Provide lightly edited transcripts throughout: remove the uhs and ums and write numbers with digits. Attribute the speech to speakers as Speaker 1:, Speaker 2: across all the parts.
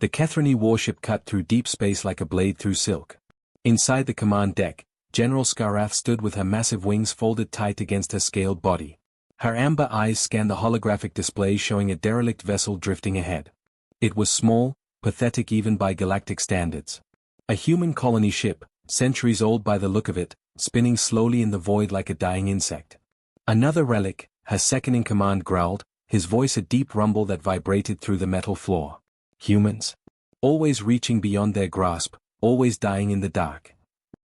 Speaker 1: The Kethrani warship cut through deep space like a blade through silk. Inside the command deck, General Skarath stood with her massive wings folded tight against her scaled body. Her amber eyes scanned the holographic display showing a derelict vessel drifting ahead. It was small, pathetic even by galactic standards. A human colony ship, centuries old by the look of it, spinning slowly in the void like a dying insect. Another relic, her second-in-command growled, his voice a deep rumble that vibrated through the metal floor. Humans. Always reaching beyond their grasp, always dying in the dark.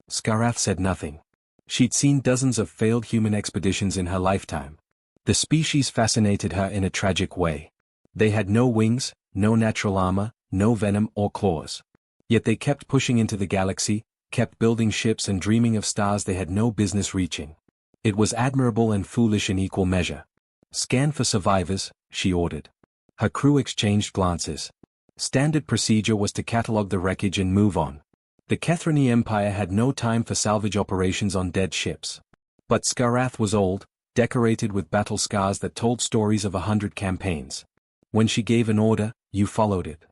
Speaker 1: Skarath said nothing. She'd seen dozens of failed human expeditions in her lifetime. The species fascinated her in a tragic way. They had no wings, no natural armor, no venom or claws. Yet they kept pushing into the galaxy, kept building ships and dreaming of stars they had no business reaching. It was admirable and foolish in equal measure. Scan for survivors, she ordered. Her crew exchanged glances. Standard procedure was to catalog the wreckage and move on. The Kethrani Empire had no time for salvage operations on dead ships. But Skarath was old, decorated with battle scars that told stories of 100 campaigns. When she gave an order, you followed it.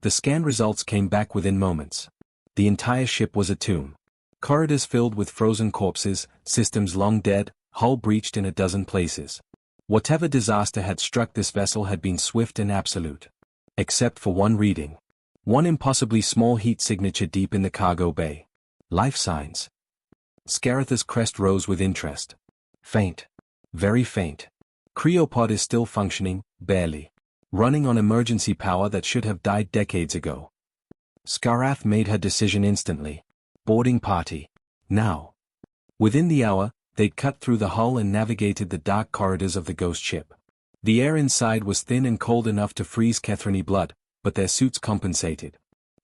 Speaker 1: The scan results came back within moments. The entire ship was a tomb. Corridors filled with frozen corpses, systems long dead, hull breached in a dozen places. Whatever disaster had struck this vessel had been swift and absolute. Except for one reading. One impossibly small heat signature deep in the cargo bay. Life signs. Skarath's crest rose with interest. Faint. Very faint. Cryopod is still functioning, barely. Running on emergency power that should have died decades ago. Skarath made her decision instantly. Boarding party. Now. Within the hour, they'd cut through the hull and navigated the dark corridors of the ghost ship. The air inside was thin and cold enough to freeze Kethrani blood, but their suits compensated.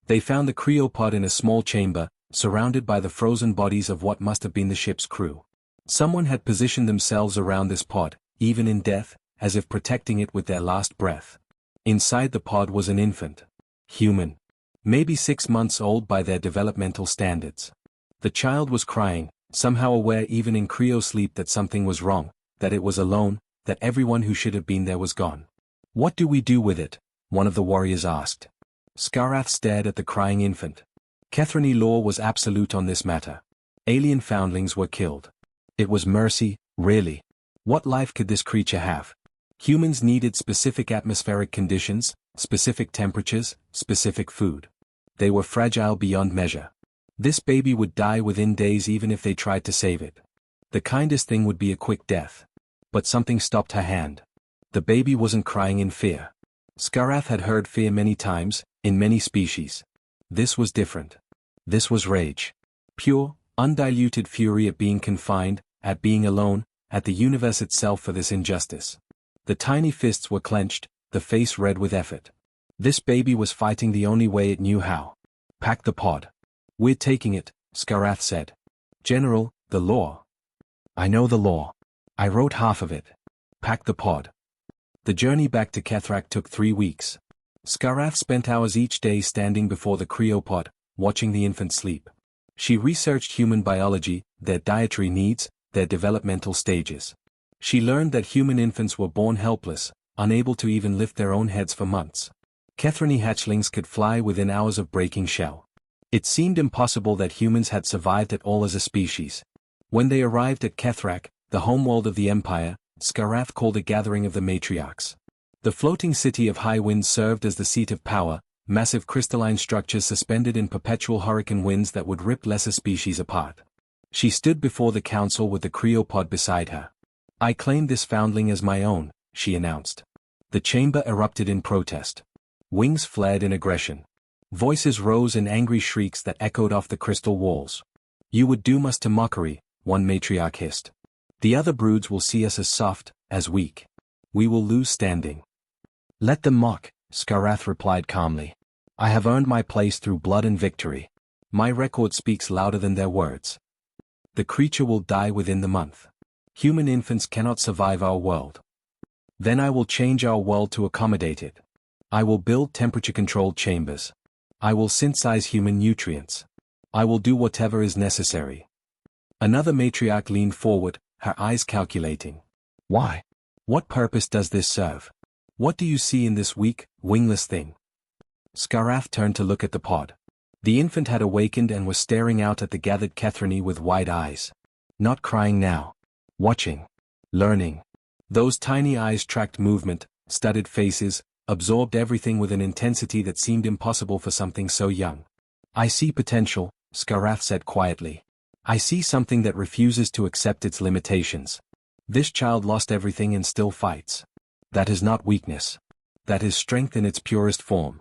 Speaker 1: They found the cryopod in a small chamber, surrounded by the frozen bodies of what must have been the ship's crew. Someone had positioned themselves around this pod, even in death, as if protecting it with their last breath. Inside the pod was an infant. Human. Maybe 6 months old by their developmental standards. The child was crying, somehow aware even in cryo sleep that something was wrong, that it was alone, that everyone who should have been there was gone. What do we do with it? One of the warriors asked. Skarath stared at the crying infant. Kethrani law was absolute on this matter. Alien foundlings were killed. It was mercy, really. What life could this creature have? Humans needed specific atmospheric conditions, specific temperatures, specific food. They were fragile beyond measure. This baby would die within days even if they tried to save it. The kindest thing would be a quick death. But something stopped her hand. The baby wasn't crying in fear. Skarath had heard fear many times, in many species. This was different. This was rage. Pure, undiluted fury at being confined, at being alone, at the universe itself for this injustice. The tiny fists were clenched, the face red with effort. This baby was fighting the only way it knew how. Pack the pod. We're taking it, Skarath said. General, the law. I know the law. I wrote half of it. Pack the pod. The journey back to Kethrak took 3 weeks. Skarath spent hours each day standing before the cryopod, watching the infant sleep. She researched human biology, their dietary needs, their developmental stages. She learned that human infants were born helpless, unable to even lift their own heads for months. Kethrani hatchlings could fly within hours of breaking shell. It seemed impossible that humans had survived at all as a species. When they arrived at Kethrak, the homeworld of the Empire, Skarath called a gathering of the matriarchs. The floating city of high winds served as the seat of power, massive crystalline structures suspended in perpetual hurricane winds that would rip lesser species apart. She stood before the council with the cryopod beside her. I claim this foundling as my own, she announced. The chamber erupted in protest. Wings flared in aggression. Voices rose in angry shrieks that echoed off the crystal walls. You would doom us to mockery, one matriarch hissed. The other broods will see us as soft, as weak. We will lose standing. Let them mock, Skarath replied calmly. I have earned my place through blood and victory. My record speaks louder than their words. The creature will die within the month. Human infants cannot survive our world. Then I will change our world to accommodate it. I will build temperature-controlled chambers. I will synthesize human nutrients. I will do whatever is necessary. Another matriarch leaned forward, her eyes calculating. Why? What purpose does this serve? What do you see in this weak, wingless thing? Scarath turned to look at the pod. The infant had awakened and was staring out at the gathered Kethrani with wide eyes. Not crying now. Watching. Learning. Those tiny eyes tracked movement, studied faces, absorbed everything with an intensity that seemed impossible for something so young. I see potential, Scarath said quietly. I see something that refuses to accept its limitations. This child lost everything and still fights. That is not weakness. That is strength in its purest form.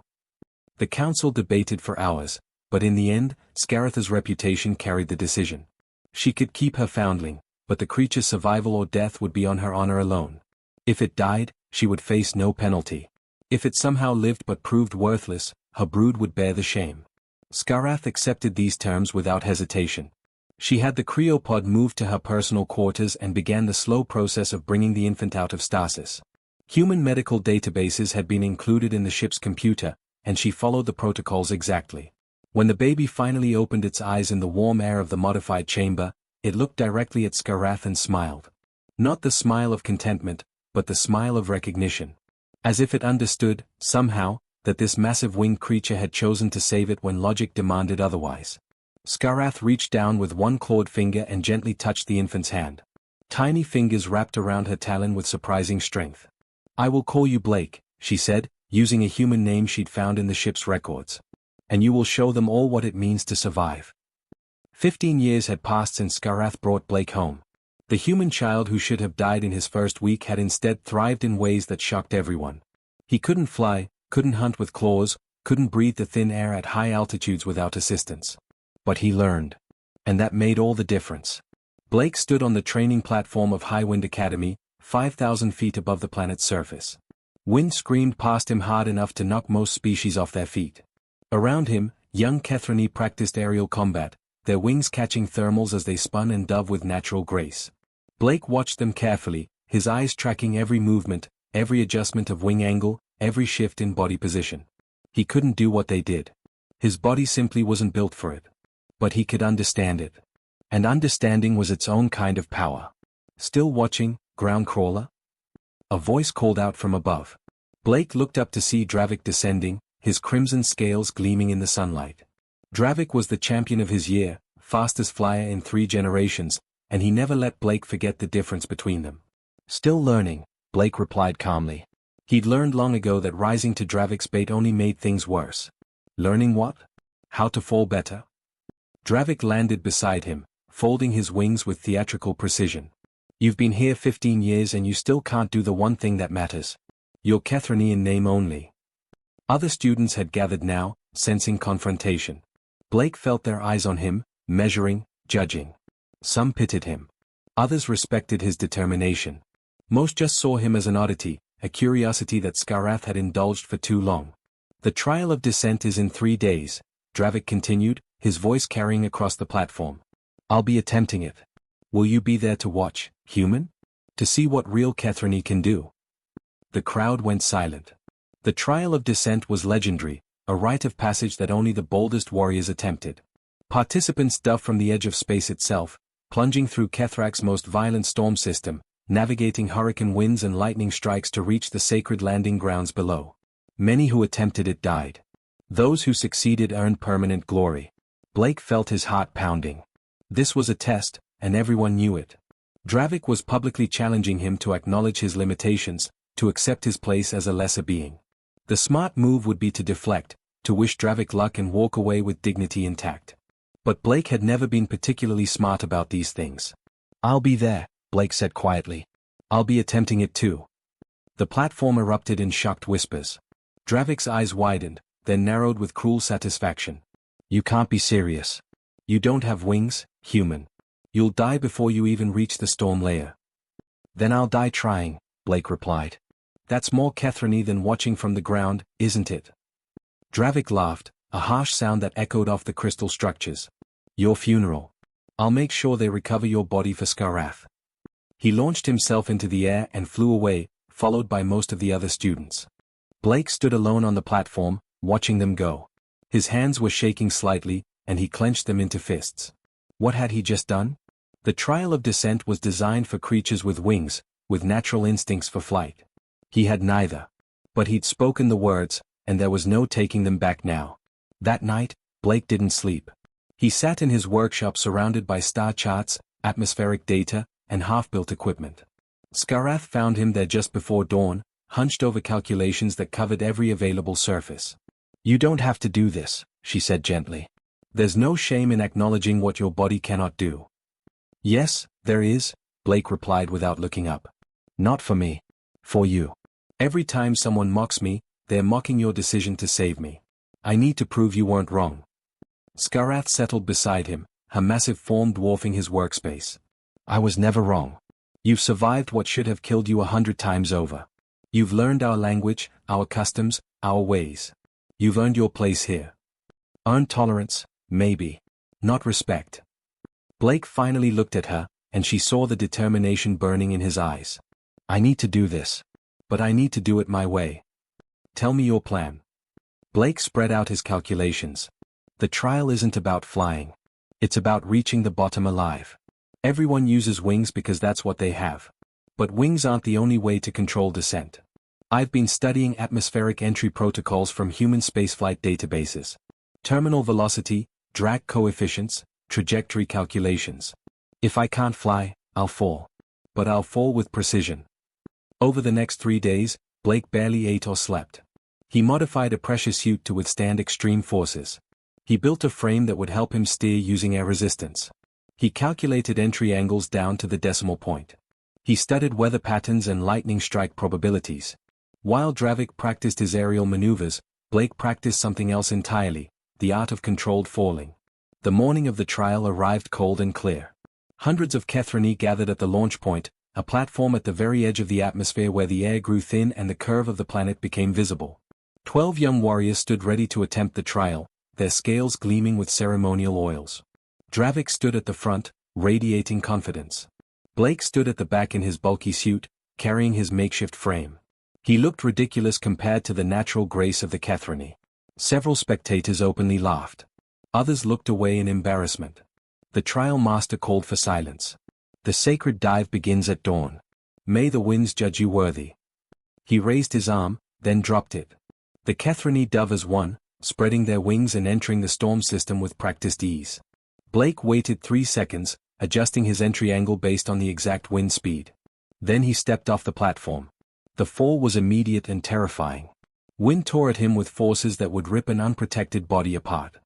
Speaker 1: The council debated for hours, but in the end, Scarath's reputation carried the decision. She could keep her foundling, but the creature's survival or death would be on her honor alone. If it died, she would face no penalty. If it somehow lived but proved worthless, her brood would bear the shame. Scarath accepted these terms without hesitation. She had the cryopod moved to her personal quarters and began the slow process of bringing the infant out of stasis. Human medical databases had been included in the ship's computer, and she followed the protocols exactly. When the baby finally opened its eyes in the warm air of the modified chamber, it looked directly at Scarath and smiled. Not the smile of contentment, but the smile of recognition. As if it understood, somehow, that this massive winged creature had chosen to save it when logic demanded otherwise. Scarath reached down with one clawed finger and gently touched the infant's hand. Tiny fingers wrapped around her talon with surprising strength. I will call you Blake, she said, using a human name she'd found in the ship's records. And you will show them all what it means to survive. 15 years had passed since Scarath brought Blake home. The human child who should have died in his first week had instead thrived in ways that shocked everyone. He couldn't fly, couldn't hunt with claws, couldn't breathe the thin air at high altitudes without assistance. But he learned. And that made all the difference. Blake stood on the training platform of Highwind Academy, 5,000 feet above the planet's surface. Wind screamed past him hard enough to knock most species off their feet. Around him, young Kethrani practiced aerial combat, their wings catching thermals as they spun and dove with natural grace. Blake watched them carefully, his eyes tracking every movement, every adjustment of wing angle, every shift in body position. He couldn't do what they did. His body simply wasn't built for it. But he could understand it. And understanding was its own kind of power. Still watching, ground crawler? A voice called out from above. Blake looked up to see Dravik descending, his crimson scales gleaming in the sunlight. Dravik was the champion of his year, fastest flyer in 3 generations, and he never let Blake forget the difference between them. Still learning, Blake replied calmly. He'd learned long ago that rising to Dravik's bait only made things worse. Learning what? How to fall better? Dravik landed beside him, folding his wings with theatrical precision. You've been here 15 years and you still can't do the one thing that matters. You're Kethrani in name only. Other students had gathered now, sensing confrontation. Blake felt their eyes on him, measuring, judging. Some pitied him. Others respected his determination. Most just saw him as an oddity, a curiosity that Scarath had indulged for too long. The trial of descent is in 3 days, Dravik continued, his voice carrying across the platform. I'll be attempting it. Will you be there to watch, human? To see what real Kethrani can do? The crowd went silent. The trial of descent was legendary, a rite of passage that only the boldest warriors attempted. Participants dove from the edge of space itself, plunging through Kethrak's most violent storm system, navigating hurricane winds and lightning strikes to reach the sacred landing grounds below. Many who attempted it died. Those who succeeded earned permanent glory. Blake felt his heart pounding. This was a test, and everyone knew it. Dravik was publicly challenging him to acknowledge his limitations, to accept his place as a lesser being. The smart move would be to deflect, to wish Dravik luck and walk away with dignity intact. But Blake had never been particularly smart about these things. I'll be there, Blake said quietly. I'll be attempting it too. The platform erupted in shocked whispers. Dravik's eyes widened, then narrowed with cruel satisfaction. You can't be serious. You don't have wings, human. You'll die before you even reach the storm layer. Then I'll die trying, Blake replied. That's more Kethrani than watching from the ground, isn't it? Dravik laughed, a harsh sound that echoed off the crystal structures. Your funeral. I'll make sure they recover your body for Scarath. He launched himself into the air and flew away, followed by most of the other students. Blake stood alone on the platform, watching them go. His hands were shaking slightly, and he clenched them into fists. What had he just done? The trial of descent was designed for creatures with wings, with natural instincts for flight. He had neither. But he'd spoken the words, and there was no taking them back now. That night, Blake didn't sleep. He sat in his workshop surrounded by star charts, atmospheric data, and half-built equipment. Scarath found him there just before dawn, hunched over calculations that covered every available surface. "You don't have to do this," she said gently. "There's no shame in acknowledging what your body cannot do." "Yes, there is," Blake replied without looking up. "Not for me. For you. Every time someone mocks me, they're mocking your decision to save me. I need to prove you weren't wrong." Scarath settled beside him, her massive form dwarfing his workspace. "I was never wrong. You've survived what should have killed you 100 times over. You've learned our language, our customs, our ways. You've earned your place here. Earned tolerance, maybe. Not respect." Blake finally looked at her, and she saw the determination burning in his eyes. "I need to do this. But I need to do it my way. Tell me your plan." Blake spread out his calculations. "The trial isn't about flying. It's about reaching the bottom alive. Everyone uses wings because that's what they have. But wings aren't the only way to control descent. I've been studying atmospheric entry protocols from human spaceflight databases. Terminal velocity, drag coefficients, trajectory calculations. If I can't fly, I'll fall. But I'll fall with precision." Over the next 3 days, Blake barely ate or slept. He modified a pressure suit to withstand extreme forces. He built a frame that would help him steer using air resistance. He calculated entry angles down to the decimal point. He studied weather patterns and lightning strike probabilities. While Dravik practiced his aerial maneuvers, Blake practiced something else entirely, the art of controlled falling. The morning of the trial arrived cold and clear. Hundreds of Kethrani gathered at the launch point, a platform at the very edge of the atmosphere where the air grew thin and the curve of the planet became visible. 12 young warriors stood ready to attempt the trial, their scales gleaming with ceremonial oils. Dravik stood at the front, radiating confidence. Blake stood at the back in his bulky suit, carrying his makeshift frame. He looked ridiculous compared to the natural grace of the Kethrani. Several spectators openly laughed. Others looked away in embarrassment. The trial master called for silence. "The sacred dive begins at dawn. May the winds judge you worthy." He raised his arm, then dropped it. The Kethrani dove as one, spreading their wings and entering the storm system with practiced ease. Blake waited 3 seconds, adjusting his entry angle based on the exact wind speed. Then he stepped off the platform. The fall was immediate and terrifying. Wind tore at him with forces that would rip an unprotected body apart.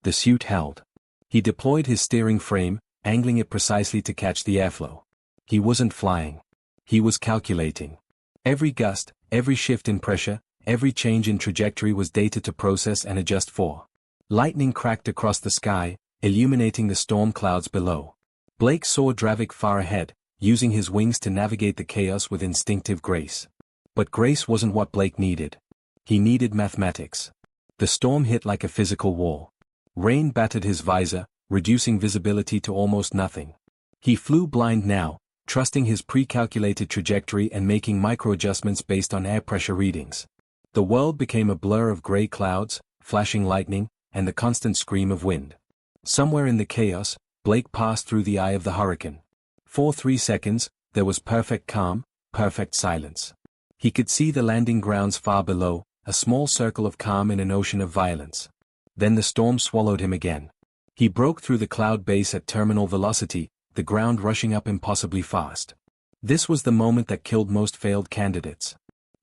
Speaker 1: The suit held. He deployed his steering frame, angling it precisely to catch the airflow. He wasn't flying. He was calculating. Every gust, every shift in pressure, every change in trajectory was data to process and adjust for. Lightning cracked across the sky, illuminating the storm clouds below. Blake saw Dravik far ahead, using his wings to navigate the chaos with instinctive grace. But grace wasn't what Blake needed. He needed mathematics. The storm hit like a physical wall. Rain battered his visor, reducing visibility to almost nothing. He flew blind now, trusting his pre-calculated trajectory and making micro-adjustments based on air pressure readings. The world became a blur of gray clouds, flashing lightning, and the constant scream of wind. Somewhere in the chaos, Blake passed through the eye of the hurricane. For 3 seconds, there was perfect calm, perfect silence. He could see the landing grounds far below, a small circle of calm in an ocean of violence. Then the storm swallowed him again. He broke through the cloud base at terminal velocity, the ground rushing up impossibly fast. This was the moment that killed most failed candidates.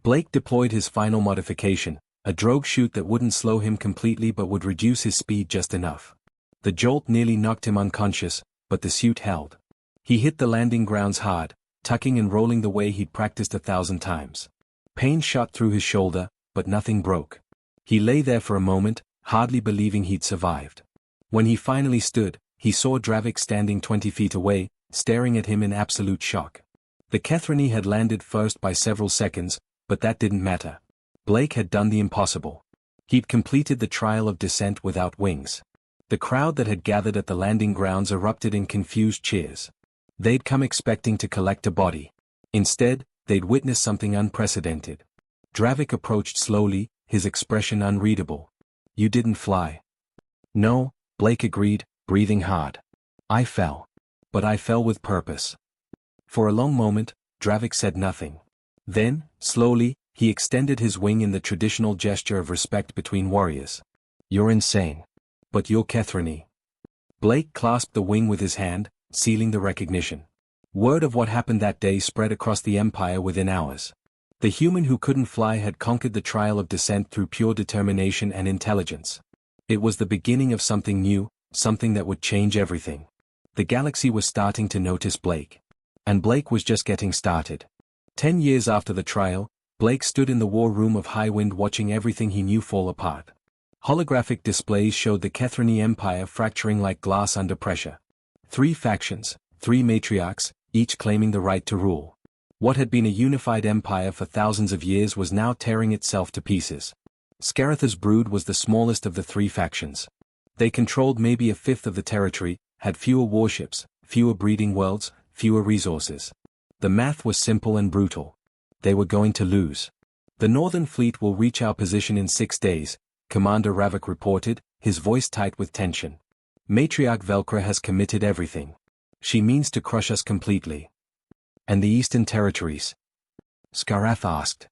Speaker 1: Blake deployed his final modification, a drogue chute that wouldn't slow him completely but would reduce his speed just enough. The jolt nearly knocked him unconscious, but the suit held. He hit the landing grounds hard, tucking and rolling the way he'd practiced 1,000 times. Pain shot through his shoulder, but nothing broke. He lay there for a moment, hardly believing he'd survived. When he finally stood, he saw Dravik standing 20 feet away, staring at him in absolute shock. The Kethrani had landed first by several seconds, but that didn't matter. Blake had done the impossible. He'd completed the trial of descent without wings. The crowd that had gathered at the landing grounds erupted in confused cheers. They'd come expecting to collect a body. Instead, they'd witnessed something unprecedented. Dravik approached slowly, his expression unreadable. "You didn't fly." "No," Blake agreed, breathing hard. "I fell. But I fell with purpose." For a long moment, Dravik said nothing. Then, slowly, He extended his wing in the traditional gesture of respect between warriors. "You're insane. But you're Kethrani." Blake clasped the wing with his hand, sealing the recognition. Word of what happened that day spread across the Empire within hours. The human who couldn't fly had conquered the trial of descent through pure determination and intelligence. It was the beginning of something new, something that would change everything. The galaxy was starting to notice Blake. And Blake was just getting started. 10 years after the trial, Blake stood in the war room of Highwind watching everything he knew fall apart. Holographic displays showed the Kethrani Empire fracturing like glass under pressure. 3 factions, 3 matriarchs, each claiming the right to rule. What had been a unified empire for thousands of years was now tearing itself to pieces. Scaratha's brood was the smallest of the 3 factions. They controlled maybe a fifth of the territory, had fewer warships, fewer breeding worlds, fewer resources. The math was simple and brutal. They were going to lose. "The Northern Fleet will reach our position in 6 days, Commander Ravik reported, his voice tight with tension. "Matriarch Velcra has committed everything. She means to crush us completely." "And the Eastern Territories?" Scarath asked.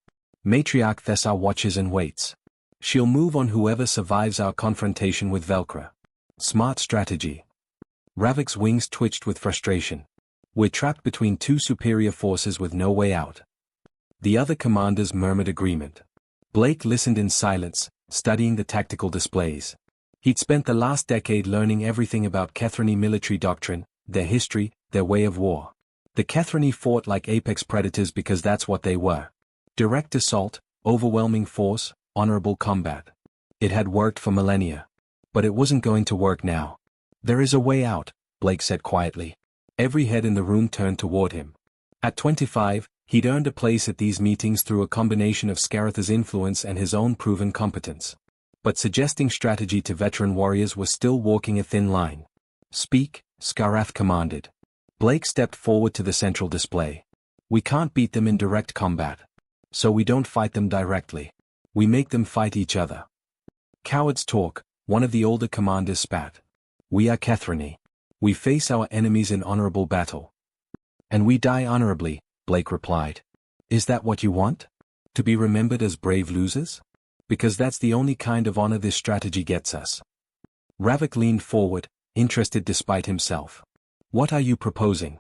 Speaker 1: "Matriarch Thessar watches and waits. She'll move on whoever survives our confrontation with Velcra." "Smart strategy." Ravik's wings twitched with frustration. "We're trapped between 2 superior forces with no way out." The other commanders murmured agreement. Blake listened in silence, studying the tactical displays. He'd spent the last decade learning everything about Kethrani military doctrine, their history, their way of war. The Kethrani fought like apex predators because that's what they were. Direct assault, overwhelming force, honorable combat. It had worked for millennia. But it wasn't going to work now. "There is a way out," Blake said quietly. Every head in the room turned toward him. At 25, he'd earned a place at these meetings through a combination of Scaratha's influence and his own proven competence. But suggesting strategy to veteran warriors was still walking a thin line. "Speak," Scarath commanded. Blake stepped forward to the central display. "We can't beat them in direct combat. So we don't fight them directly. We make them fight each other." "Cowards talk," one of the older commanders spat. "We are Kethrani. We face our enemies in honorable battle." "And we die honorably," Blake replied. "Is that what you want? To be remembered as brave losers? Because that's the only kind of honor this strategy gets us." Ravik leaned forward, interested despite himself. "What are you proposing?"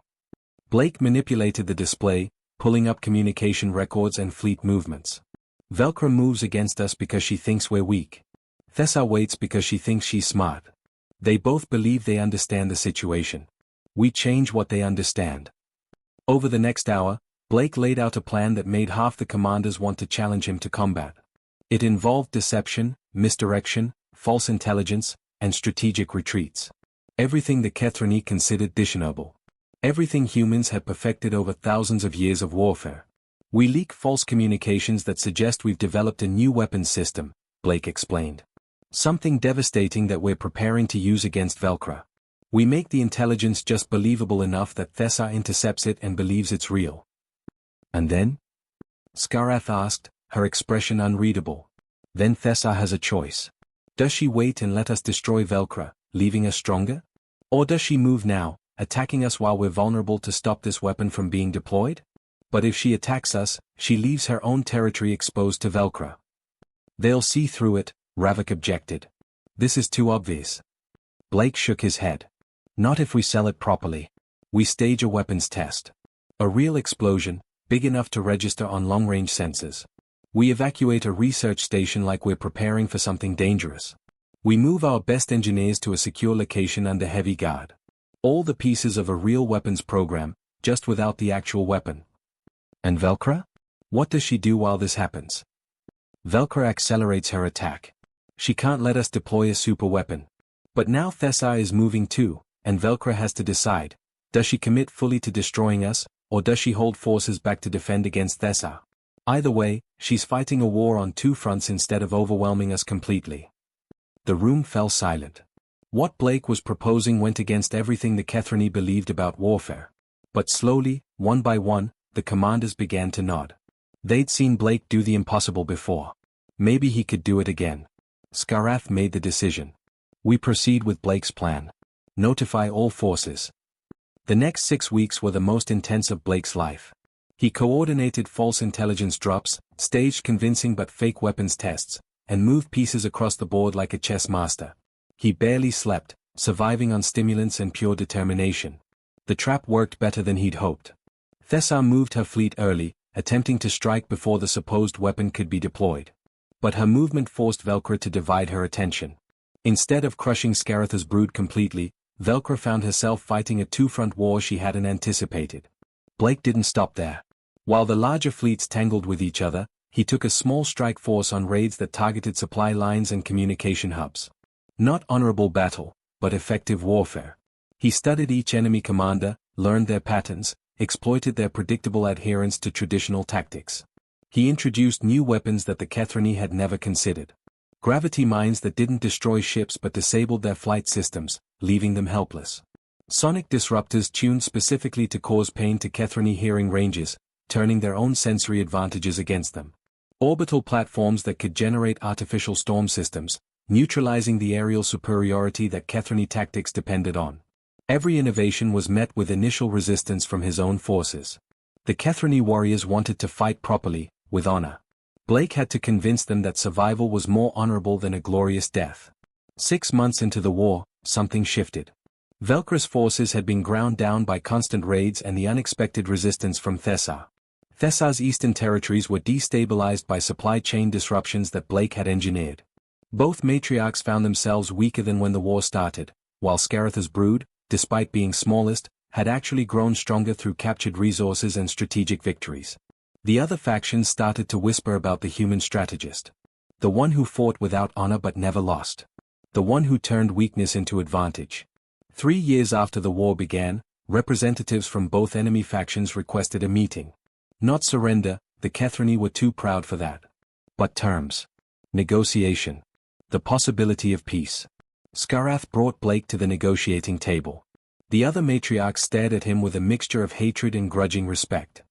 Speaker 1: Blake manipulated the display, pulling up communication records and fleet movements. "Velcra moves against us because she thinks we're weak. Thessar waits because she thinks she's smart. They both believe they understand the situation. We change what they understand." Over the next hour, Blake laid out a plan that made half the commanders want to challenge him to combat. It involved deception, misdirection, false intelligence, and strategic retreats. Everything the Kethrani considered dishonorable. Everything humans had perfected over thousands of years of warfare. "We leak false communications that suggest we've developed a new weapons system," Blake explained. "Something devastating that we're preparing to use against Velcra. We make the intelligence just believable enough that Thessar intercepts it and believes it's real." "And then?" Scarath asked, her expression unreadable. "Then Thessar has a choice. Does she wait and let us destroy Velcra, leaving us stronger? Or does she move now, attacking us while we're vulnerable to stop this weapon from being deployed? But if she attacks us, she leaves her own territory exposed to Velcra." "They'll see through it," Ravik objected. "This is too obvious." Blake shook his head. "Not if we sell it properly. We stage a weapons test. A real explosion, big enough to register on long-range sensors. We evacuate a research station like we're preparing for something dangerous. We move our best engineers to a secure location under heavy guard. All the pieces of a real weapons program, just without the actual weapon." "And Velcra? What does she do while this happens?" "Velcra accelerates her attack. She can't let us deploy a super weapon. But now Thessar is moving too, and Velcra has to decide, does she commit fully to destroying us, or does she hold forces back to defend against Thessar? Either way, she's fighting a war on 2 fronts instead of overwhelming us completely." The room fell silent. What Blake was proposing went against everything the Kethrani believed about warfare. But slowly, one by one, the commanders began to nod. They'd seen Blake do the impossible before. Maybe he could do it again. Scarath made the decision. "We proceed with Blake's plan. Notify all forces." The next 6 weeks were the most intense of Blake's life. He coordinated false intelligence drops, staged convincing but fake weapons tests, and moved pieces across the board like a chess master. He barely slept, surviving on stimulants and pure determination. The trap worked better than he'd hoped. Thessa moved her fleet early, attempting to strike before the supposed weapon could be deployed. But her movement forced Velcro to divide her attention. Instead of crushing Scaratha's brood completely, Velcro found herself fighting a two-front war she hadn't anticipated. Blake didn't stop there. While the larger fleets tangled with each other, he took a small strike force on raids that targeted supply lines and communication hubs. Not honorable battle, but effective warfare. He studied each enemy commander, learned their patterns, exploited their predictable adherence to traditional tactics. He introduced new weapons that the Kethrani had never considered. Gravity mines that didn't destroy ships but disabled their flight systems, leaving them helpless. Sonic disruptors tuned specifically to cause pain to Kethrani hearing ranges, turning their own sensory advantages against them. Orbital platforms that could generate artificial storm systems, neutralizing the aerial superiority that Kethrani tactics depended on. Every innovation was met with initial resistance from his own forces. The Kethrani warriors wanted to fight properly, with honor. Blake had to convince them that survival was more honorable than a glorious death. 6 months into the war, something shifted. Velcro's forces had been ground down by constant raids and the unexpected resistance from Thessa. Thessa's eastern territories were destabilized by supply chain disruptions that Blake had engineered. Both matriarchs found themselves weaker than when the war started, while Scaratha's brood, despite being smallest, had actually grown stronger through captured resources and strategic victories. The other factions started to whisper about the human strategist. The one who fought without honor but never lost. The one who turned weakness into advantage. 3 years after the war began, representatives from both enemy factions requested a meeting. Not surrender, the Kethrani were too proud for that. But terms. Negotiation. The possibility of peace. Scarath brought Blake to the negotiating table. The other matriarchs stared at him with a mixture of hatred and grudging respect.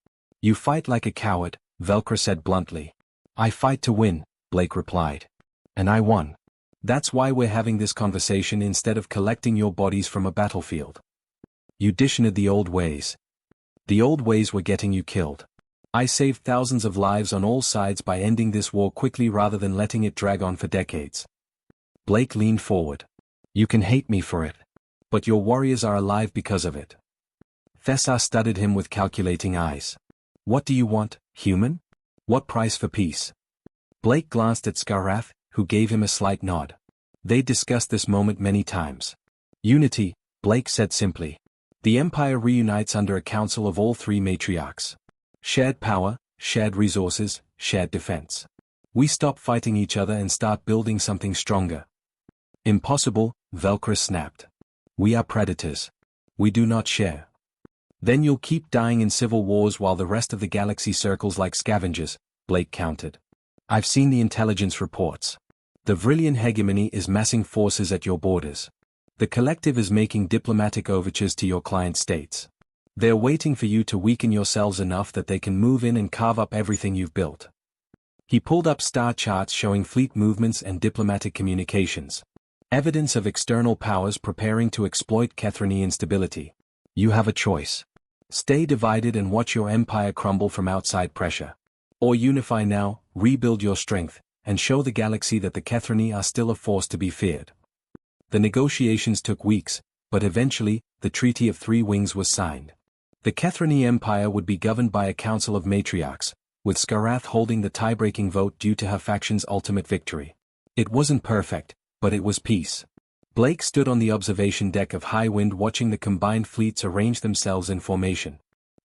Speaker 1: "You fight like a coward," Velcro said bluntly. "I fight to win," Blake replied. "And I won. That's why we're having this conversation instead of collecting your bodies from a battlefield. You dishonored the old ways. The old ways were getting you killed. I saved thousands of lives on all sides by ending this war quickly rather than letting it drag on for decades." Blake leaned forward. "You can hate me for it. But your warriors are alive because of it." Thessa studied him with calculating eyes. "What do you want, human? What price for peace?" Blake glanced at Scarath, who gave him a slight nod. They discussed this moment many times. "Unity," Blake said simply. "The Empire reunites under a council of all 3 matriarchs. Shared power, shared resources, shared defense. We stop fighting each other and start building something stronger." "Impossible," Velcro snapped. "We are predators. We do not share. Then you'll keep dying in civil wars while the rest of the galaxy circles like scavengers," Blake countered. "I've seen the intelligence reports. The Vrillian hegemony is massing forces at your borders. The collective is making diplomatic overtures to your client states. They're waiting for you to weaken yourselves enough that they can move in and carve up everything you've built." He pulled up star charts showing fleet movements and diplomatic communications. Evidence of external powers preparing to exploit Kethrani instability. "You have a choice. Stay divided and watch your empire crumble from outside pressure. Or unify now, rebuild your strength, and show the galaxy that the Kethrani are still a force to be feared." The negotiations took weeks, but eventually, the Treaty of 3 Wings was signed. The Kethrani Empire would be governed by a council of matriarchs, with Scarath holding the tie-breaking vote due to her faction's ultimate victory. It wasn't perfect, but it was peace. Blake stood on the observation deck of High Wind watching the combined fleets arrange themselves in formation.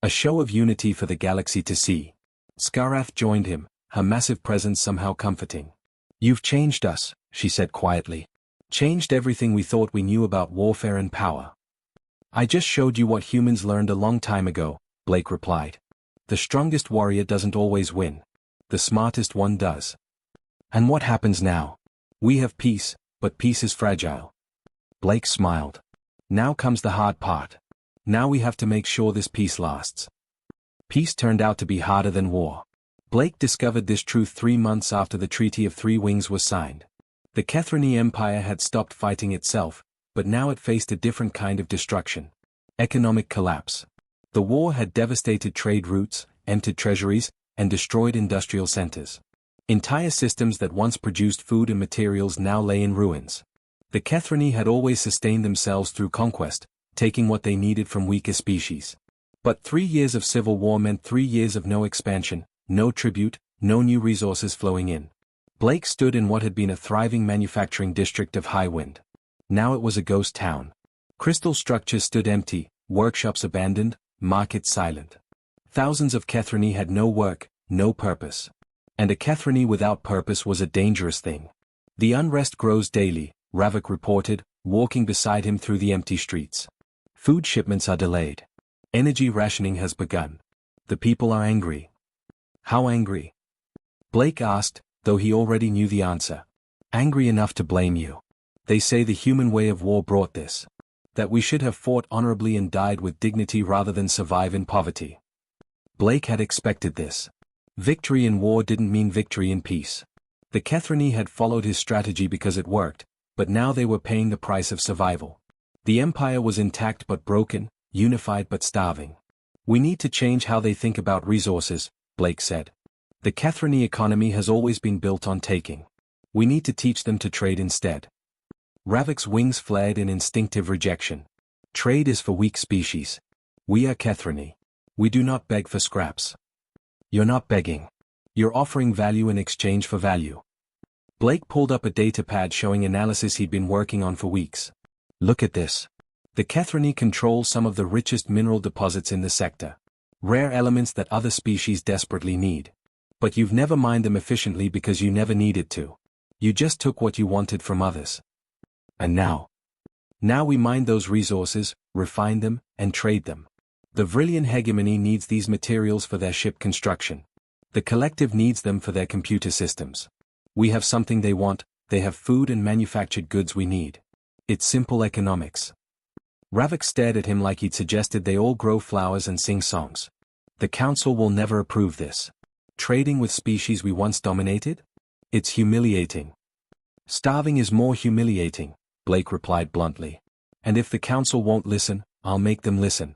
Speaker 1: A show of unity for the galaxy to see. Scarath joined him, her massive presence somehow comforting. "You've changed us," she said quietly. "Changed everything we thought we knew about warfare and power." "I just showed you what humans learned a long time ago," Blake replied. "The strongest warrior doesn't always win. The smartest one does." "And what happens now?" "We have peace, but peace is fragile." Blake smiled. "Now comes the hard part. Now we have to make sure this peace lasts." Peace turned out to be harder than war. Blake discovered this truth 3 months after the Treaty of 3 Wings was signed. The Kethrani Empire had stopped fighting itself, but now it faced a different kind of destruction. Economic collapse. The war had devastated trade routes, emptied treasuries, and destroyed industrial centers. Entire systems that once produced food and materials now lay in ruins. The Kethrani had always sustained themselves through conquest, taking what they needed from weaker species. But 3 years of civil war meant 3 years of no expansion, no tribute, no new resources flowing in. Blake stood in what had been a thriving manufacturing district of Highwind. Now it was a ghost town. Crystal structures stood empty, workshops abandoned, markets silent. Thousands of Kethrani had no work, no purpose. And a Kethrani without purpose was a dangerous thing. The unrest grows daily, Ravik reported, walking beside him through the empty streets. Food shipments are delayed. Energy rationing has begun. The people are angry. How angry? Blake asked, though he already knew the answer. Angry enough to blame you. They say the human way of war brought this. That we should have fought honorably and died with dignity rather than survive in poverty. Blake had expected this. Victory in war didn't mean victory in peace. The Kethrani had followed his strategy because it worked, but now they were paying the price of survival. The empire was intact but broken, unified but starving. We need to change how they think about resources, Blake said. The Kethrani economy has always been built on taking. We need to teach them to trade instead. Ravik's wings flared in instinctive rejection. Trade is for weak species. We are Kethrani. We do not beg for scraps. You're not begging. You're offering value in exchange for value. Blake pulled up a datapad showing analysis he'd been working on for weeks. Look at this. The Kethrani control some of the richest mineral deposits in the sector. Rare elements that other species desperately need. But you've never mined them efficiently because you never needed to. You just took what you wanted from others. And now? Now we mine those resources, refine them, and trade them. The Vrillian hegemony needs these materials for their ship construction. The collective needs them for their computer systems. We have something they want, they have food and manufactured goods we need. It's simple economics. Ravik stared at him like he'd suggested they all grow flowers and sing songs. The council will never approve this. Trading with species we once dominated? It's humiliating. Starving is more humiliating, Blake replied bluntly. And if the council won't listen, I'll make them listen.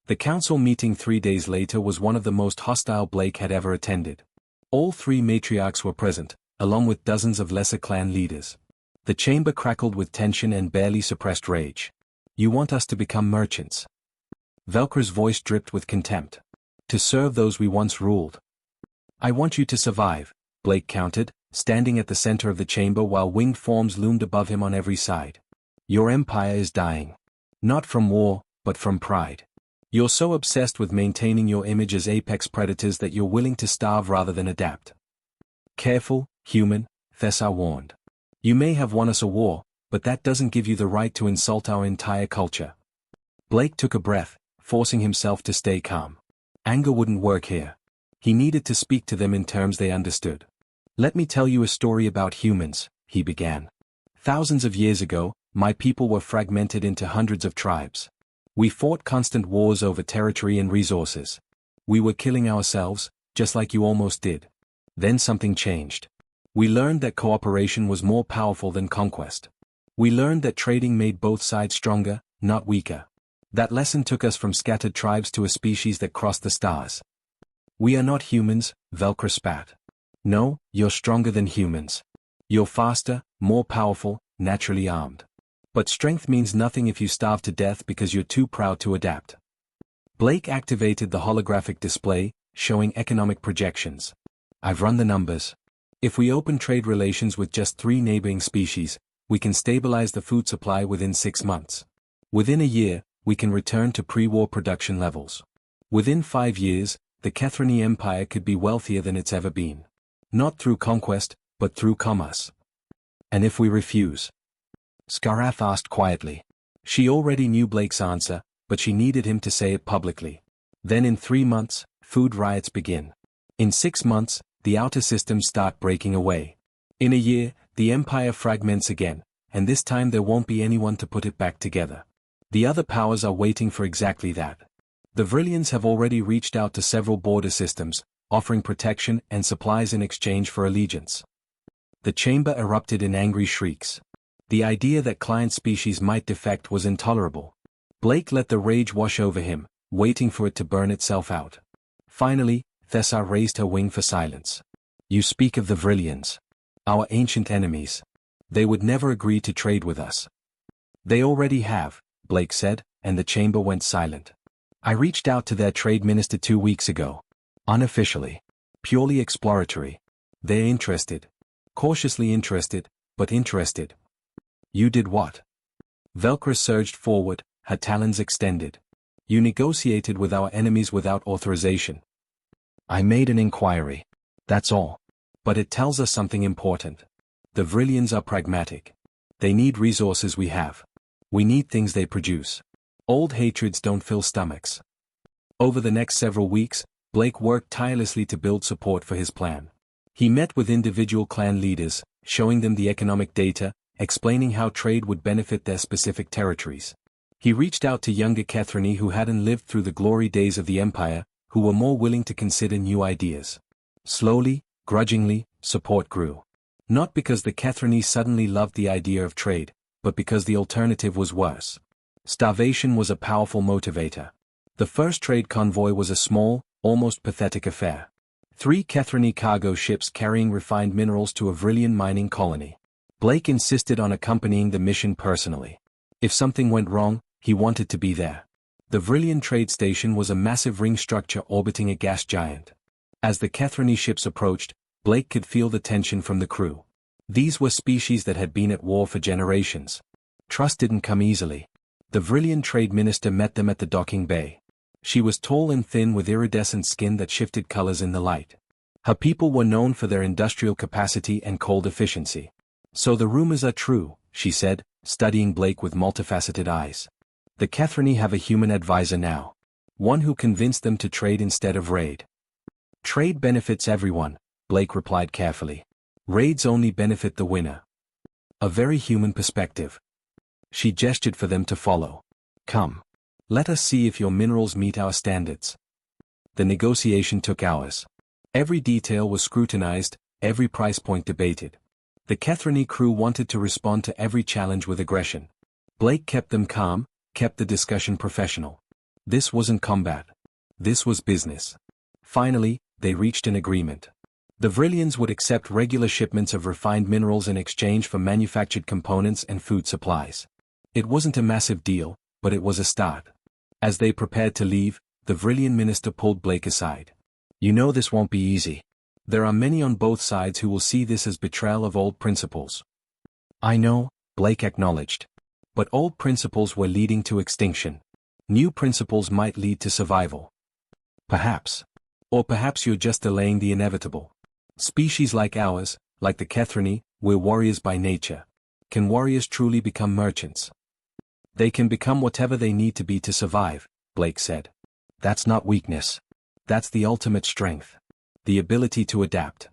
Speaker 1: The council meeting 3 days later was one of the most hostile Blake had ever attended. All 3 matriarchs were present, along with dozens of lesser clan leaders. The chamber crackled with tension and barely suppressed rage. You want us to become merchants? Velkra's voice dripped with contempt. To serve those we once ruled. I want you to survive, Blake countered, standing at the center of the chamber while winged forms loomed above him on every side. Your empire is dying. Not from war, but from pride. You're so obsessed with maintaining your image as apex predators that you're willing to starve rather than adapt. Careful, human, Thessa warned. You may have won us a war, but that doesn't give you the right to insult our entire culture. Blake took a breath, forcing himself to stay calm. Anger wouldn't work here. He needed to speak to them in terms they understood. Let me tell you a story about humans, he began. Thousands of years ago, my people were fragmented into hundreds of tribes. We fought constant wars over territory and resources. We were killing ourselves, just like you almost did. Then something changed. We learned that cooperation was more powerful than conquest. We learned that trading made both sides stronger, not weaker. That lesson took us from scattered tribes to a species that crossed the stars. We are not humans, Velkra spat. No, you're stronger than humans. You're faster, more powerful, naturally armed. But strength means nothing if you starve to death because you're too proud to adapt. Blake activated the holographic display, showing economic projections. I've run the numbers. If we open trade relations with just 3 neighboring species, we can stabilize the food supply within 6 months. Within a year, we can return to pre-war production levels. Within 5 years, the Kethrani Empire could be wealthier than it's ever been. Not through conquest, but through commerce. And if we refuse? Skarath asked quietly. She already knew Blake's answer, but she needed him to say it publicly. Then in 3 months, food riots begin. In 6 months, the outer systems start breaking away. In a year, the empire fragments again, and this time there won't be anyone to put it back together. The other powers are waiting for exactly that. The Vrillians have already reached out to several border systems, offering protection and supplies in exchange for allegiance. The chamber erupted in angry shrieks. The idea that client species might defect was intolerable. Blake let the rage wash over him, waiting for it to burn itself out. Finally, Thessa raised her wing for silence. You speak of the Vrillians. Our ancient enemies. They would never agree to trade with us. They already have, Blake said, and the chamber went silent. I reached out to their trade minister 2 weeks ago. Unofficially. Purely exploratory. They're interested. Cautiously interested, but interested. You did what? Velcro surged forward, her talons extended. You negotiated with our enemies without authorization. I made an inquiry. That's all. But it tells us something important. The Vrillians are pragmatic. They need resources we have. We need things they produce. Old hatreds don't fill stomachs. Over the next several weeks, Blake worked tirelessly to build support for his plan. He met with individual clan leaders, showing them the economic data, explaining how trade would benefit their specific territories. He reached out to younger Catherine who hadn't lived through the glory days of the Empire, who were more willing to consider new ideas. Slowly, grudgingly, support grew. Not because the Catherine suddenly loved the idea of trade, but because the alternative was worse. Starvation was a powerful motivator. The first trade convoy was a small, almost pathetic affair. 3 Catherine cargo ships carrying refined minerals to a Vrillian mining colony. Blake insisted on accompanying the mission personally. If something went wrong, he wanted to be there. The Vrillian trade station was a massive ring structure orbiting a gas giant. As the Catherine ships approached, Blake could feel the tension from the crew. These were species that had been at war for generations. Trust didn't come easily. The Vrillian trade minister met them at the docking bay. She was tall and thin with iridescent skin that shifted colors in the light. Her people were known for their industrial capacity and cold efficiency. So the rumors are true, she said, studying Blake with multifaceted eyes. The Catherine have a human advisor now. One who convinced them to trade instead of raid. Trade benefits everyone, Blake replied carefully. Raids only benefit the winner. A very human perspective. She gestured for them to follow. Come. Let us see if your minerals meet our standards. The negotiation took hours. Every detail was scrutinized, every price point debated. The Catherine crew wanted to respond to every challenge with aggression. Blake kept them calm, kept the discussion professional. This wasn't combat. This was business. Finally, they reached an agreement. The Vrillians would accept regular shipments of refined minerals in exchange for manufactured components and food supplies. It wasn't a massive deal, but it was a start. As they prepared to leave, the Vrillian minister pulled Blake aside. You know this won't be easy. There are many on both sides who will see this as betrayal of old principles. I know, Blake acknowledged. But old principles were leading to extinction. New principles might lead to survival. Perhaps. Or perhaps you're just delaying the inevitable. Species like ours, like the Catherine, we're warriors by nature. Can warriors truly become merchants? They can become whatever they need to be to survive, Blake said. That's not weakness. That's the ultimate strength. The ability to adapt.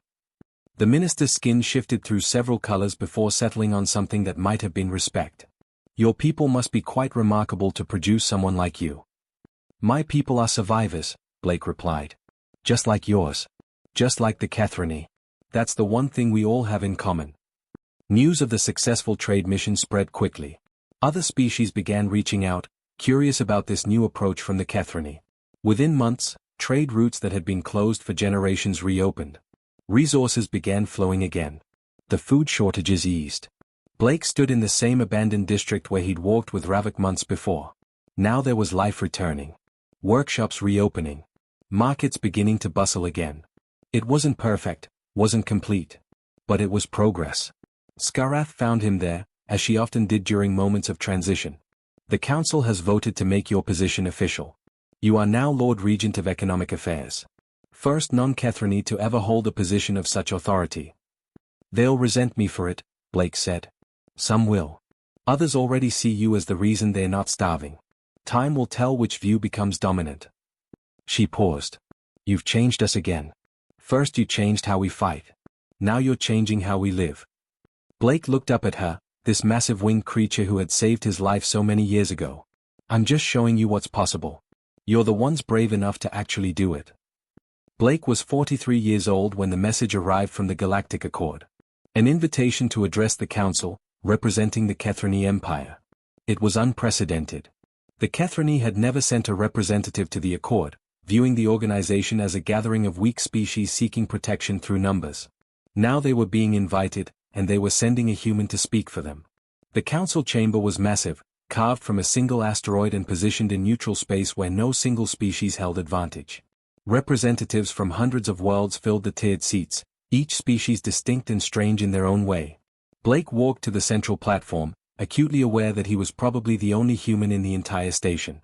Speaker 1: The minister's skin shifted through several colors before settling on something that might have been respect. Your people must be quite remarkable to produce someone like you. My people are survivors, Blake replied. Just like yours. Just like the Catherine. That's the one thing we all have in common. News of the successful trade mission spread quickly. Other species began reaching out, curious about this new approach from the Catherine. Within months, trade routes that had been closed for generations reopened. Resources began flowing again. The food shortages eased. Blake stood in the same abandoned district where he'd walked with Ravik months before. Now there was life returning. Workshops reopening. Markets beginning to bustle again. It wasn't perfect, wasn't complete. But it was progress. Skarath found him there, as she often did during moments of transition. The council has voted to make your position official. You are now Lord Regent of Economic Affairs. First non-Catherine to ever hold a position of such authority. They'll resent me for it, Blake said. Some will. Others already see you as the reason they're not starving. Time will tell which view becomes dominant. She paused. You've changed us again. First you changed how we fight. Now you're changing how we live. Blake looked up at her, this massive winged creature who had saved his life so many years ago. I'm just showing you what's possible. You're the ones brave enough to actually do it. Blake was 43 years old when the message arrived from the Galactic Accord. An invitation to address the council, representing the Catherine Empire. It was unprecedented. The Catherine had never sent a representative to the Accord, viewing the organization as a gathering of weak species seeking protection through numbers. Now they were being invited, and they were sending a human to speak for them. The council chamber was massive, carved from a single asteroid and positioned in neutral space where no single species held advantage. Representatives from hundreds of worlds filled the tiered seats, each species distinct and strange in their own way. Blake walked to the central platform, acutely aware that he was probably the only human in the entire station.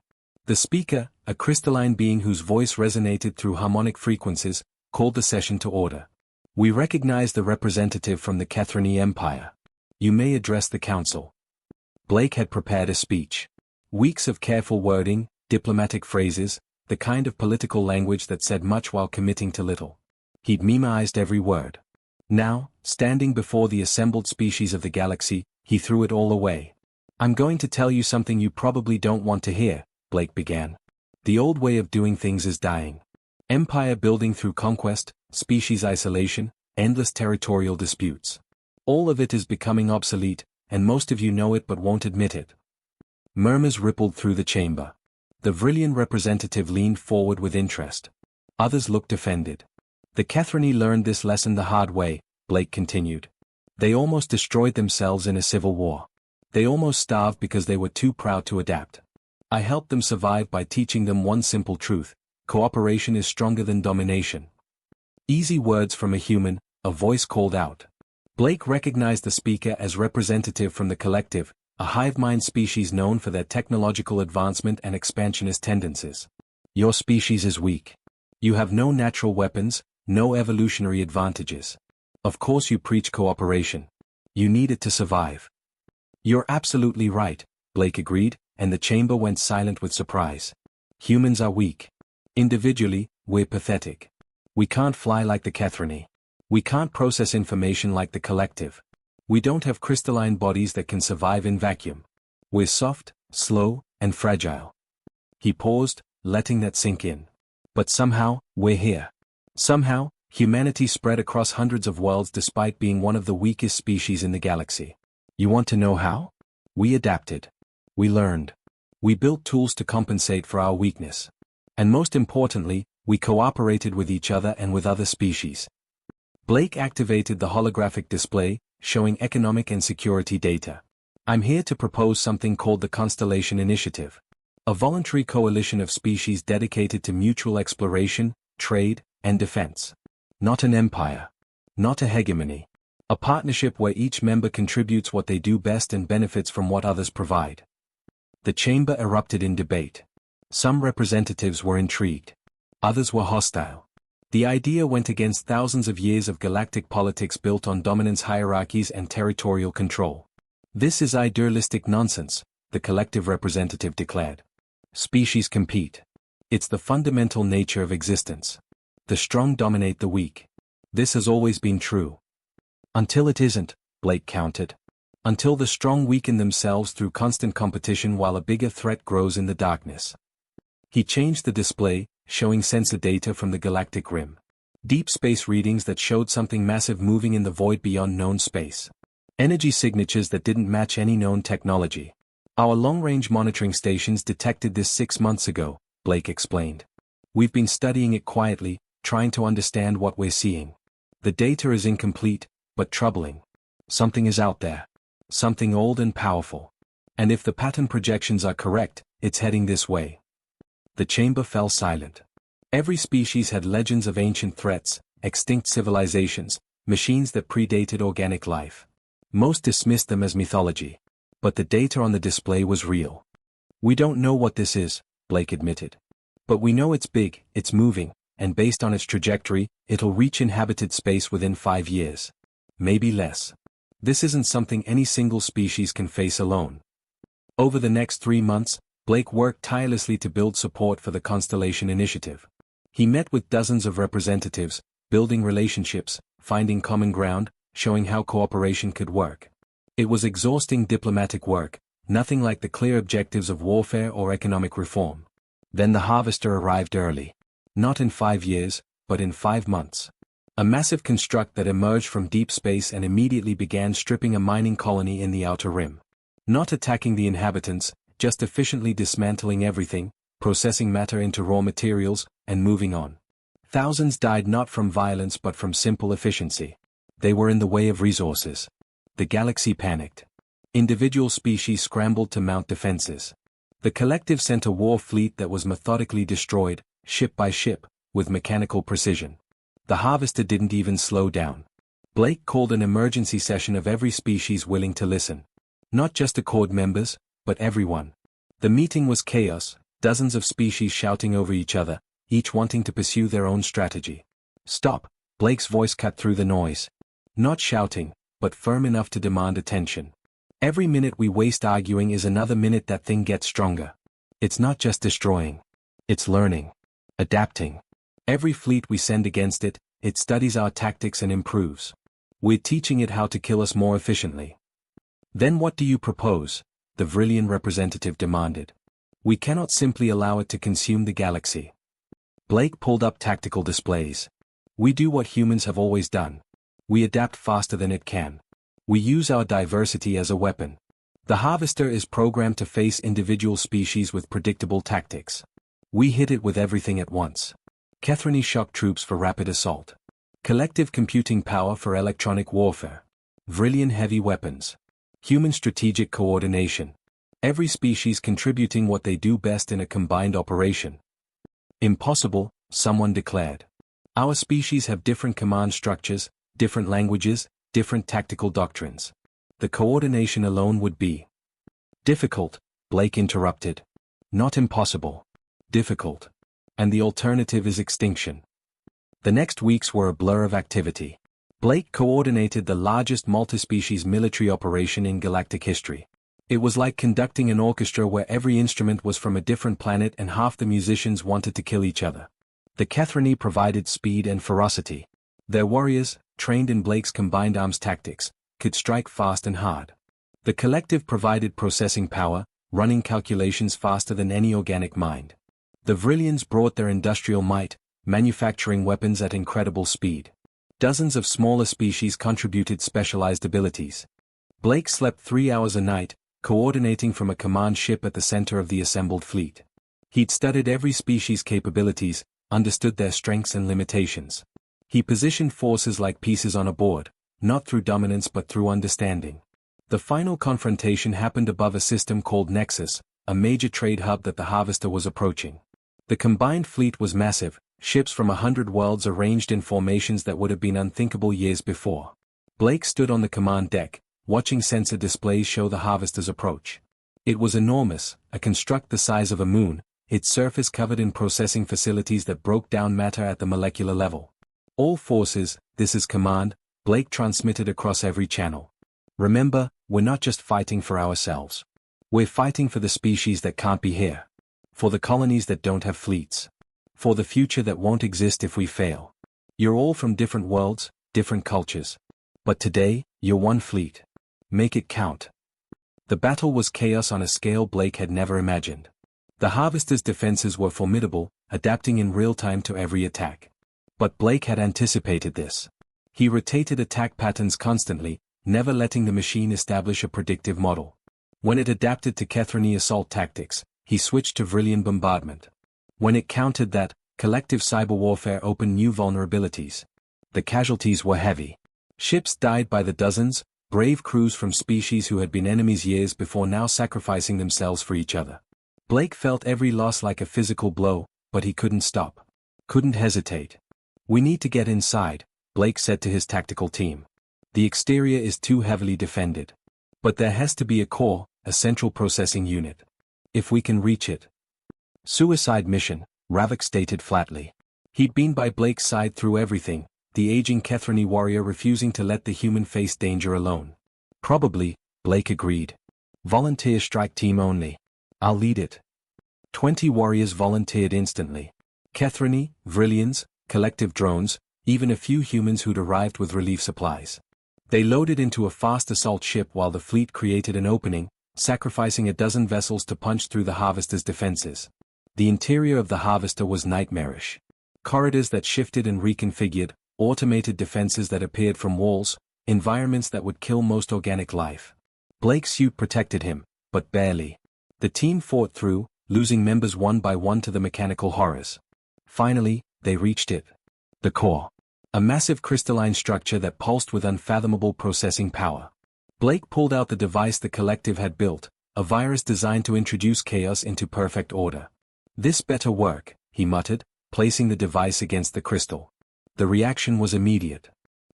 Speaker 1: The speaker, a crystalline being whose voice resonated through harmonic frequencies, called the session to order. We recognize the representative from the Catherine Empire. You may address the council. Blake had prepared a speech. Weeks of careful wording, diplomatic phrases, the kind of political language that said much while committing to little. He'd memorized every word. Now, standing before the assembled species of the galaxy, he threw it all away. I'm going to tell you something you probably don't want to hear, Blake began. The old way of doing things is dying. Empire building through conquest, species isolation, endless territorial disputes. All of it is becoming obsolete, and most of you know it but won't admit it. Murmurs rippled through the chamber. The Vrillian representative leaned forward with interest. Others looked offended. The Catherine learned this lesson the hard way, Blake continued. They almost destroyed themselves in a civil war. They almost starved because they were too proud to adapt. I helped them survive by teaching them one simple truth: cooperation is stronger than domination. Easy words from a human, a voice called out. Blake recognized the speaker as representative from the collective, a hive-mind species known for their technological advancement and expansionist tendencies. Your species is weak. You have no natural weapons, no evolutionary advantages. Of course you preach cooperation. You need it to survive. You're absolutely right, Blake agreed, and the chamber went silent with surprise. Humans are weak. Individually, we're pathetic. We can't fly like the Catherine. We can't process information like the collective. We don't have crystalline bodies that can survive in vacuum. We're soft, slow, and fragile. He paused, letting that sink in. But somehow, we're here. Somehow, humanity spread across hundreds of worlds despite being one of the weakest species in the galaxy. You want to know how? We adapted. We learned. We built tools to compensate for our weakness. And most importantly, we cooperated with each other and with other species. Blake activated the holographic display, showing economic and security data. I'm here to propose something called the Constellation Initiative. A voluntary coalition of species dedicated to mutual exploration, trade, and defense. Not an empire. Not a hegemony. A partnership where each member contributes what they do best and benefits from what others provide. The chamber erupted in debate. Some representatives were intrigued. Others were hostile. The idea went against thousands of years of galactic politics built on dominance hierarchies and territorial control. This is idealistic nonsense, the collective representative declared. Species compete. It's the fundamental nature of existence. The strong dominate the weak. This has always been true. Until it isn't, Blake countered. Until the strong weaken themselves through constant competition while a bigger threat grows in the darkness. He changed the display, showing sensor data from the galactic rim. Deep space readings that showed something massive moving in the void beyond known space. Energy signatures that didn't match any known technology. Our long-range monitoring stations detected this 6 months ago, Blake explained. We've been studying it quietly, trying to understand what we're seeing. The data is incomplete, but troubling. Something is out there. Something old and powerful. And if the pattern projections are correct, it's heading this way. The chamber fell silent. Every species had legends of ancient threats, extinct civilizations, machines that predated organic life. Most dismissed them as mythology. But the data on the display was real. We don't know what this is, Blake admitted. But we know it's big, it's moving, and based on its trajectory, it'll reach inhabited space within 5 years. Maybe less. This isn't something any single species can face alone. Over the next 3 months, Blake worked tirelessly to build support for the Constellation Initiative. He met with dozens of representatives, building relationships, finding common ground, showing how cooperation could work. It was exhausting diplomatic work, nothing like the clear objectives of warfare or economic reform. Then the harvester arrived early. Not in 5 years, but in 5 months. A massive construct that emerged from deep space and immediately began stripping a mining colony in the outer rim. Not attacking the inhabitants, just efficiently dismantling everything, processing matter into raw materials, and moving on. Thousands died not from violence but from simple efficiency. They were in the way of resources. The galaxy panicked. Individual species scrambled to mount defenses. The collective sent a war fleet that was methodically destroyed, ship by ship, with mechanical precision. The harvester didn't even slow down. Blake called an emergency session of every species willing to listen. Not just Accord members, but everyone. The meeting was chaos, dozens of species shouting over each other, each wanting to pursue their own strategy. Stop, Blake's voice cut through the noise. Not shouting, but firm enough to demand attention. Every minute we waste arguing is another minute that thing gets stronger. It's not just destroying. It's learning. Adapting. Every fleet we send against it, it studies our tactics and improves. We're teaching it how to kill us more efficiently. Then what do you propose? The Vrillian representative demanded. We cannot simply allow it to consume the galaxy. Blake pulled up tactical displays. We do what humans have always done. We adapt faster than it can. We use our diversity as a weapon. The harvester is programmed to face individual species with predictable tactics. We hit it with everything at once. Kethrani shock troops for rapid assault. Collective computing power for electronic warfare. Vrillian heavy weapons. Human strategic coordination. Every species contributing what they do best in a combined operation. Impossible, someone declared. Our species have different command structures, different languages, different tactical doctrines. The coordination alone would be difficult, Blake interrupted. Not impossible. Difficult. And the alternative is extinction. The next weeks were a blur of activity. Blake coordinated the largest multi-species military operation in galactic history. It was like conducting an orchestra where every instrument was from a different planet and half the musicians wanted to kill each other. The Kethrani provided speed and ferocity. Their warriors, trained in Blake's combined arms tactics, could strike fast and hard. The collective provided processing power, running calculations faster than any organic mind. The Vrillians brought their industrial might, manufacturing weapons at incredible speed. Dozens of smaller species contributed specialized abilities. Blake slept 3 hours a night, coordinating from a command ship at the center of the assembled fleet. He'd studied every species' capabilities, understood their strengths and limitations. He positioned forces like pieces on a board, not through dominance but through understanding. The final confrontation happened above a system called Nexus, a major trade hub that the Harvester was approaching. The combined fleet was massive, ships from 100 worlds arranged in formations that would have been unthinkable years before. Blake stood on the command deck, watching sensor displays show the Harvester's approach. It was enormous, a construct the size of a moon, its surface covered in processing facilities that broke down matter at the molecular level. All forces, this is command, Blake transmitted across every channel. Remember, we're not just fighting for ourselves. We're fighting for the species that can't be here. For the colonies that don't have fleets. For the future that won't exist if we fail. You're all from different worlds, different cultures. But today, you're one fleet. Make it count. The battle was chaos on a scale Blake had never imagined. The Harvester's defenses were formidable, adapting in real time to every attack. But Blake had anticipated this. He rotated attack patterns constantly, never letting the machine establish a predictive model. When it adapted to Kethrani assault tactics, he switched to Vrillian bombardment. When it countered that, collective cyber warfare opened new vulnerabilities. The casualties were heavy. Ships died by the dozens, brave crews from species who had been enemies years before now sacrificing themselves for each other. Blake felt every loss like a physical blow, but he couldn't stop. Couldn't hesitate. We need to get inside, Blake said to his tactical team. The exterior is too heavily defended. But there has to be a core, a central processing unit. If we can reach it. Suicide mission, Ravik stated flatly. He'd been by Blake's side through everything, the aging Kethrani warrior refusing to let the human face danger alone. Probably, Blake agreed. Volunteer strike team only. I'll lead it. 20 warriors volunteered instantly. Kethrani, Vrillians, collective drones, even a few humans who'd arrived with relief supplies. They loaded into a fast assault ship while the fleet created an opening, sacrificing a dozen vessels to punch through the Harvester's defenses. The interior of the Harvester was nightmarish. Corridors that shifted and reconfigured, automated defenses that appeared from walls, environments that would kill most organic life. Blake's suit protected him, but barely. The team fought through, losing members one by one to the mechanical horrors. Finally, they reached it. The core. A massive crystalline structure that pulsed with unfathomable processing power. Blake pulled out the device the collective had built, a virus designed to introduce chaos into perfect order. "This better work," he muttered, placing the device against the crystal. The reaction was immediate.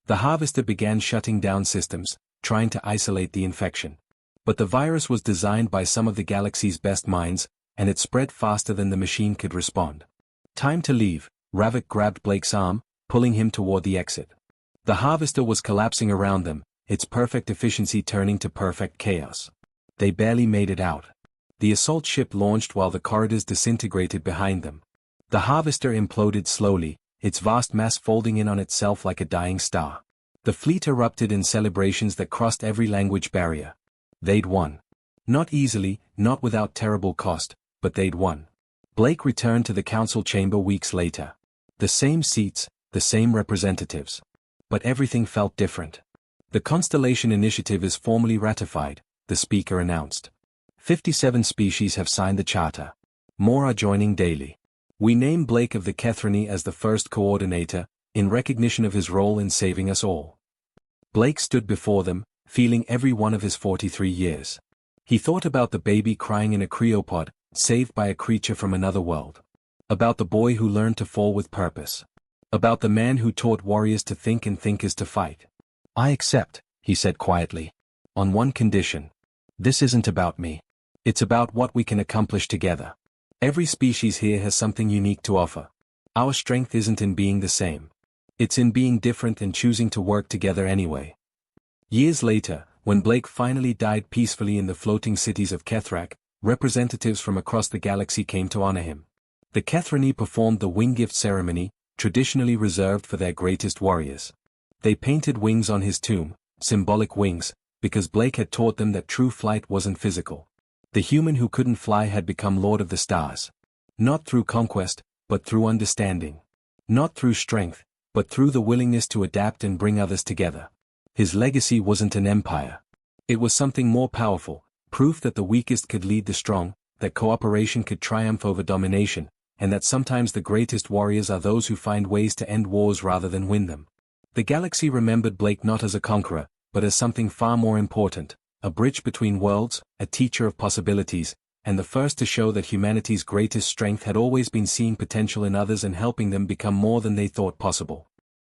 Speaker 1: The harvester began shutting down systems, trying to isolate the infection. But the virus was designed by some of the galaxy's best minds, and it spread faster than the machine could respond. "Time to leave," Ravik grabbed Blake's arm, pulling him toward the exit. The harvester was collapsing around them, its perfect efficiency turning to perfect chaos. They barely made it out. The assault ship launched while the corridors disintegrated behind them. The harvester imploded slowly, its vast mass folding in on itself like a dying star. The fleet erupted in celebrations that crossed every language barrier. They'd won. Not easily, not without terrible cost, but they'd won. Blake returned to the council chamber weeks later. The same seats, the same representatives. But everything felt different. "The Constellation Initiative is formally ratified," the speaker announced. 57 species have signed the charter. More are joining daily. "We name Blake of the Kethrani as the first coordinator, in recognition of his role in saving us all." Blake stood before them, feeling every one of his 43 years. He thought about the baby crying in a cryopod, saved by a creature from another world. About the boy who learned to fall with purpose. About the man who taught warriors to think and thinkers to fight. "I accept," he said quietly. "On one condition. This isn't about me. It's about what we can accomplish together. Every species here has something unique to offer. Our strength isn't in being the same. It's in being different and choosing to work together anyway." Years later, when Blake finally died peacefully in the floating cities of Kethrak, representatives from across the galaxy came to honor him. The Kethrani performed the wing gift ceremony, traditionally reserved for their greatest warriors. They painted wings on his tomb, symbolic wings, because Blake had taught them that true flight wasn't physical. The human who couldn't fly had become Lord of the Stars. Not through conquest, but through understanding. Not through strength, but through the willingness to adapt and bring others together. His legacy wasn't an empire. It was something more powerful, proof that the weakest could lead the strong, that cooperation could triumph over domination, and that sometimes the greatest warriors are those who find ways to end wars rather than win them. The galaxy remembered Blake not as a conqueror, but as something far more important, a bridge between worlds, a teacher of possibilities, and the first to show that humanity's greatest strength had always been seeing potential in others and helping them become more than they thought possible.